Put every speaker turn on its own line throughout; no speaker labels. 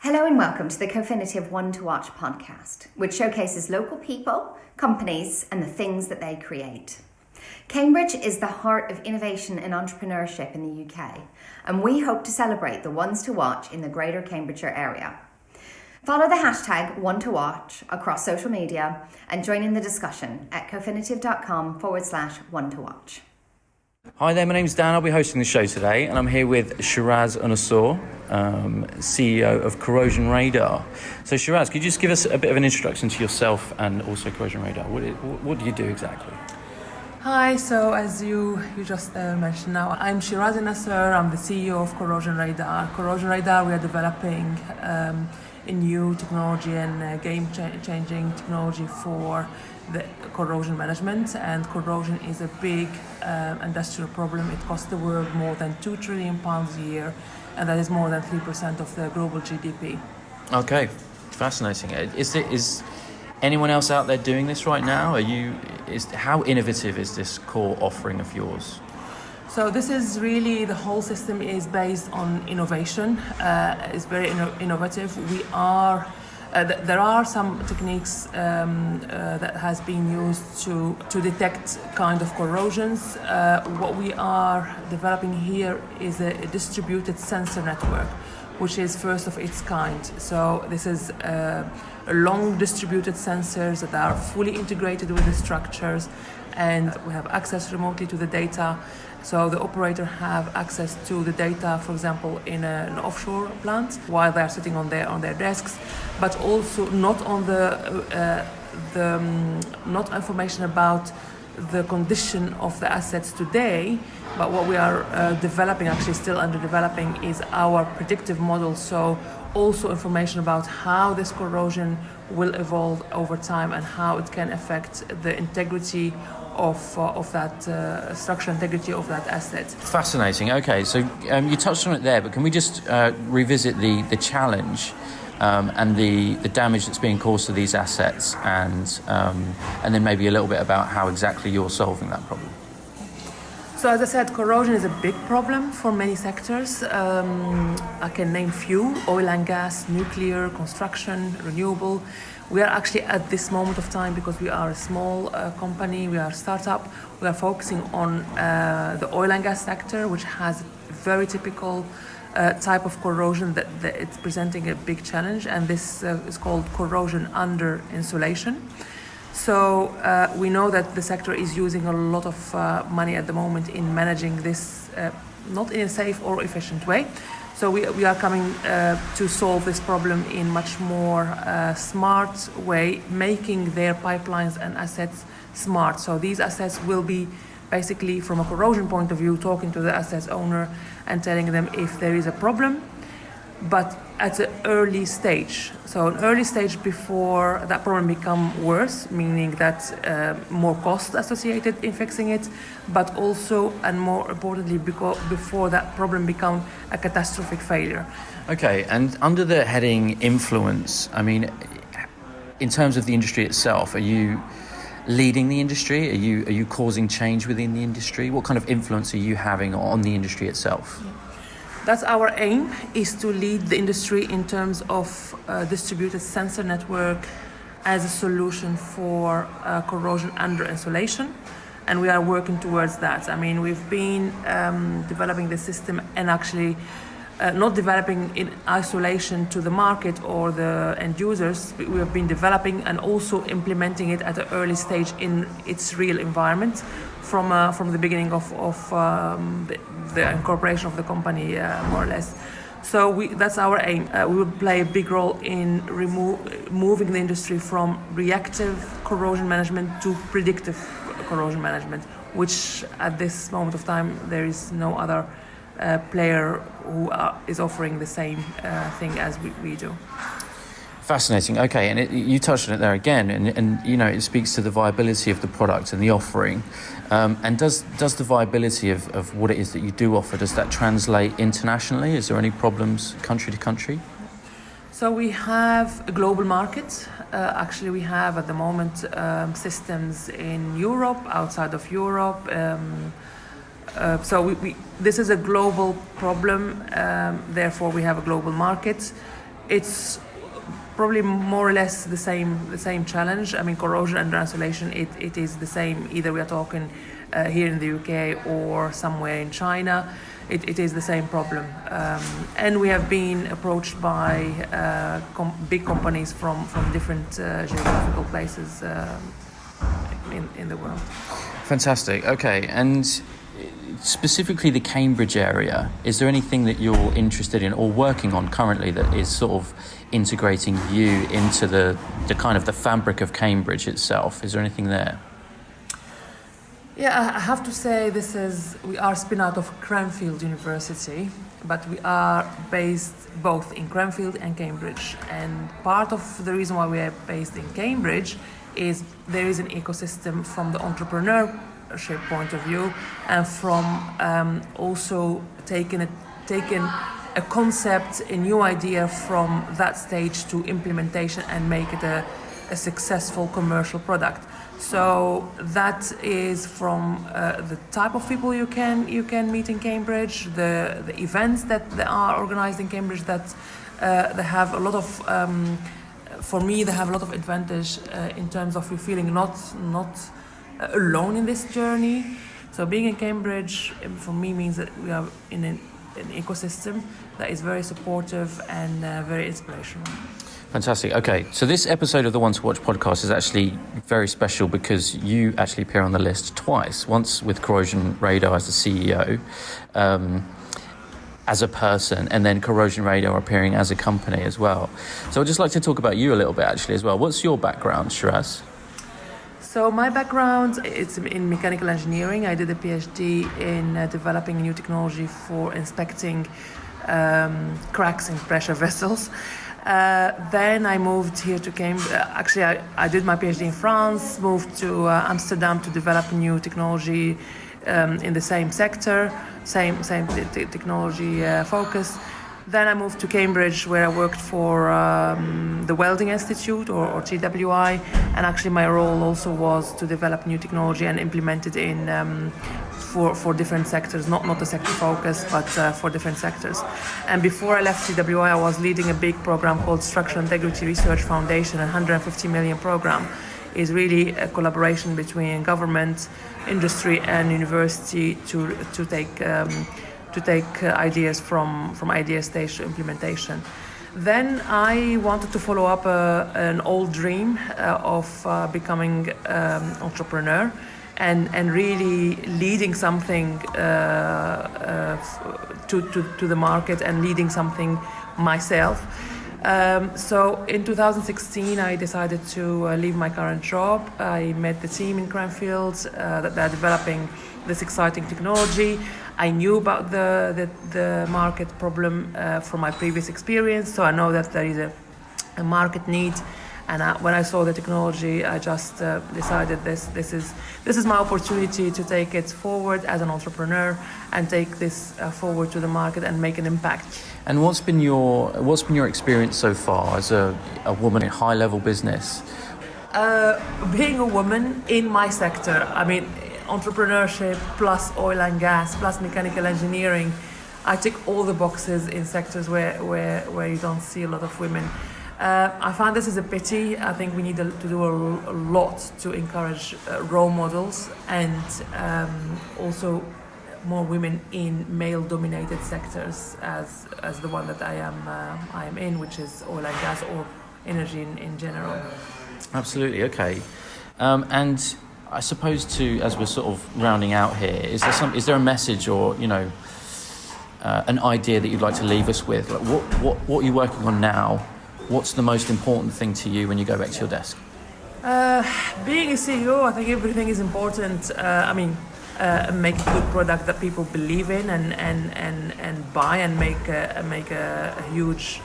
Hello and welcome to the Cofinitive One to Watch podcast, which showcases local people, companies, and the things that they create. Cambridge is the heart of innovation and entrepreneurship in the UK, and we hope to celebrate the ones to watch in the greater Cambridgeshire area. Follow the hashtag One to Watch across social media and join in the discussion at cofinitive.com/one to watch.
Hi there, my name's Dan. I'll be hosting the show today, and I'm here with Shiraz Unasor, CEO of CorrosionRADAR. So Shiraz, could you just give us a bit of an introduction to yourself and also CorrosionRADAR? What do you do exactly?
Hi, so as you just mentioned now, I'm Shiraz Unasor. I'm the CEO of CorrosionRADAR. CorrosionRADAR, we are developing a new technology and game-changing technology for the corrosion management, and corrosion is a big industrial problem. It costs the world more than £2 trillion a year, and that is more than 3% of the global GDP.
Okay, fascinating. Is anyone else out there doing this right now? How innovative is this core offering of yours?
So this is really, the whole system is based on innovation. It's very innovative. There are some techniques that has been used to detect kind of corrosions. What we are developing here is a distributed sensor network, which is first of its kind. So this is long distributed sensors that are fully integrated with the structures, and we have access remotely to the data. So the operator have access to the data, for example, in an offshore plant while they are sitting on their desks, but also not on not information about the condition of the assets today. But what we are developing, actually still under developing, is our predictive model. So also information about how this corrosion will evolve over time and how it can affect the integrity of that structural integrity of that asset.
Fascinating. Okay, so you touched on it there, but can we just revisit the challenge and the damage that's being caused to these assets, and then maybe a little bit about how exactly you're solving that problem?
So as I said, corrosion is a big problem for many sectors. I can name few: oil and gas, nuclear, construction, renewable. We are actually at this moment of time, because we are a small company, we are a startup, we are focusing on the oil and gas sector, which has very typical type of corrosion that it's presenting a big challenge, and this is called corrosion under insulation. So we know that the sector is using a lot of money at the moment in managing this, not in a safe or efficient way. So we are coming to solve this problem in much more smart way, making their pipelines and assets smart. So these assets will be basically, from a corrosion point of view, talking to the assets owner and telling them if there is a problem, but at an early stage. So an early stage before that problem become worse, meaning that more cost associated in fixing it, but also, and more importantly, before that problem become a catastrophic failure.
Okay, and under the heading influence, I mean, in terms of the industry itself, are you leading the industry? Are you causing change within the industry? What kind of influence are you having on the industry itself?
That's our aim, is to lead the industry in terms of distributed sensor network as a solution for corrosion under insulation, and we are working towards that. I mean, we've been developing the system, and actually not developing in isolation to the market or the end users. We have been developing and also implementing it at an early stage in its real environment from the beginning of the incorporation of the company, more or less. So that's our aim. We will play a big role in moving the industry from reactive corrosion management to predictive corrosion management, which at this moment of time there is no other player who is offering the same thing as we do.
Fascinating. Okay, and you touched on it there again, and you know, it speaks to the viability of the product and the offering. And does the viability of what it is that you do offer, does that translate internationally? Is there any problems country to country?
So we have a global market. Actually, we have at the moment systems in Europe, outside of Europe. So this is a global problem. Therefore, we have a global market. it's probably more or less the same challenge. I mean, corrosion under insulation, it is the same. Either we are talking here in the UK or somewhere in China, it is the same problem. And we have been approached by big companies from different geographical places in the world.
Fantastic. Okay, and specifically the Cambridge area, is there anything that you're interested in or working on currently that is sort of integrating you into the kind of the fabric of Cambridge itself? Is there anything there?
Yeah, I have to say we are spin out of Cranfield University, but we are based both in Cranfield and Cambridge. And part of the reason why we are based in Cambridge is there is an ecosystem from the entrepreneurship point of view, and from also taking a concept, a new idea from that stage to implementation and make it a successful commercial product. So that is from the type of people you can meet in Cambridge, the events that are organized in Cambridge that they have a lot of. For me, they have a lot of advantage in terms of you feeling not alone in this journey. So being in Cambridge for me means that we are in an ecosystem that is very supportive and very inspirational.
Fantastic. Okay, so this episode of the One to Watch podcast is actually very special because you actually appear on the list twice. Once with CorrosionRADAR as the CEO, as a person, and then CorrosionRADAR appearing as a company as well. So I'd just like to talk about you a little bit actually as well. What's your background, Shiraz?
So my background, it's in mechanical engineering. I did a PhD in developing new technology for inspecting cracks in pressure vessels. Then I moved here to Cambridge. Actually, I did my PhD in France, moved to Amsterdam to develop new technology in the same sector, same technology focus. Then I moved to Cambridge, where I worked for the Welding Institute or TWI, and actually my role also was to develop new technology and implement it in for different sectors, not a sector focus, but for different sectors. And before I left TWI, I was leading a big program called Structural Integrity Research Foundation, a 150 million program. Is really a collaboration between government, industry, and university to take ideas from idea stage to implementation. Then I wanted to follow up an old dream of becoming entrepreneur and really leading something to the market and leading something myself. So in 2016, I decided to leave my current job. I met the team in Cranfield that they're developing this exciting technology. I knew about the market problem from my previous experience, so I know that there is a market need. And when I saw the technology, I just decided this is my opportunity to take it forward as an entrepreneur and take this forward to the market and make an impact.
And what's been your experience so far as a woman in high level business?
Being a woman in my sector, I mean, entrepreneurship plus oil and gas plus mechanical engineering, I tick all the boxes in sectors where you don't see a lot of women. I find this is a pity. I think we need to do a lot to encourage role models and also more women in male-dominated sectors as the one that I am in, which is oil and gas or energy in general.
Absolutely. Okay. And I suppose as we're sort of rounding out here, is there a message or an idea that you'd like to leave us with? Like what are you working on now? What's the most important thing to you when you go back to your desk?
Being a CEO, I think everything is important. Make a good product that people believe in and buy and make a huge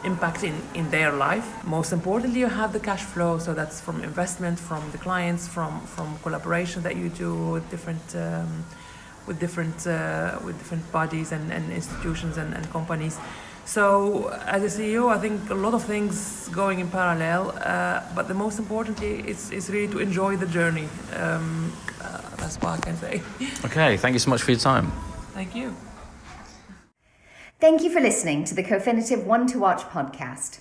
impact in their life. Most importantly, you have the cash flow, so that's from investment, from the clients, from collaboration that you do with different bodies and institutions and companies. So as a CEO, I think a lot of things going in parallel, but the most importantly is really to enjoy the journey. That's what I can say.
Okay, thank you so much for your time.
Thank you.
Thank you for listening to the Cofinitive One to Watch podcast.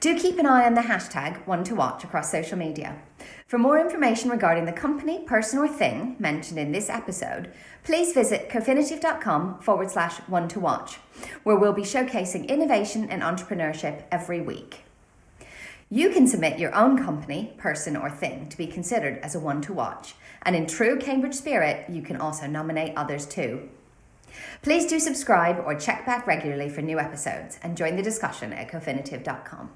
Do keep an eye on the hashtag One to Watch across social media. For more information regarding the company, person or thing mentioned in this episode, please visit cofinitive.com/one to watch, where we'll be showcasing innovation and entrepreneurship every week. You can submit your own company, person or thing to be considered as a one to watch, and in true Cambridge spirit, you can also nominate others too. Please do subscribe or check back regularly for new episodes and join the discussion at cofinitive.com.